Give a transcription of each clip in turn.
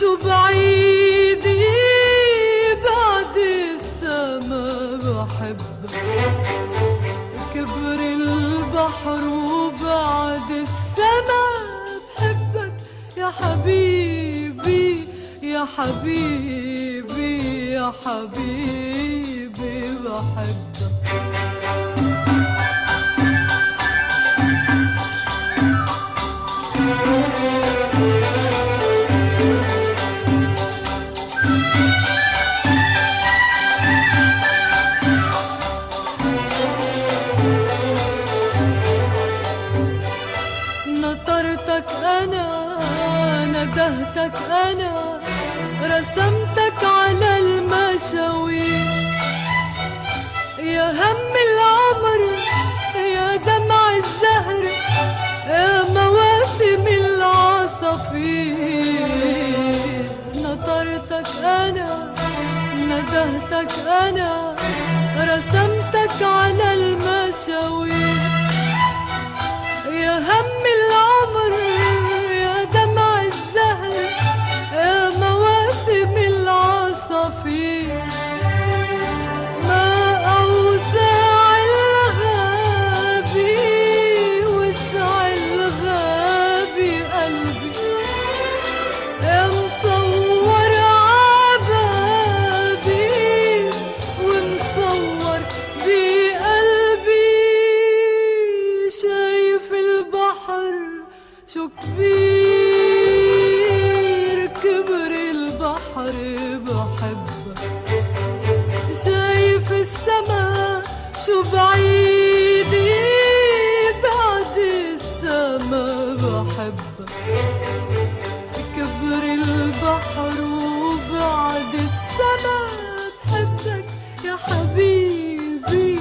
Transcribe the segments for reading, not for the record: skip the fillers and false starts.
شو بعيدي بعد السما بحبك، كبر البحر وبعد السما بحبك يا حبيبي يا حبيبي يا حبيبي بحبك. نطرتك أنا ندهتك أنا رسمتك على المشاوير، يا هم العمر يا دمع الزهر يا مواسم العصافير. نطرتك أنا ندهتك أنا رسمتك على المشاوير، يا هم العمر يا دمع الزهر يا مواسم العصافير. ما أوسع الغابي وسع الغابي قلبي، يا مصور عبابي ومصور بقلبي. شايف البحر شو كبير، كبر البحر بحبك. شايف السما شو بعيدي بعد السما بحبك، كبر البحر وبعد السما بحبك يا حبيبي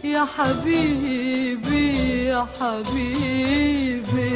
يا حبيبي يا حبيبي.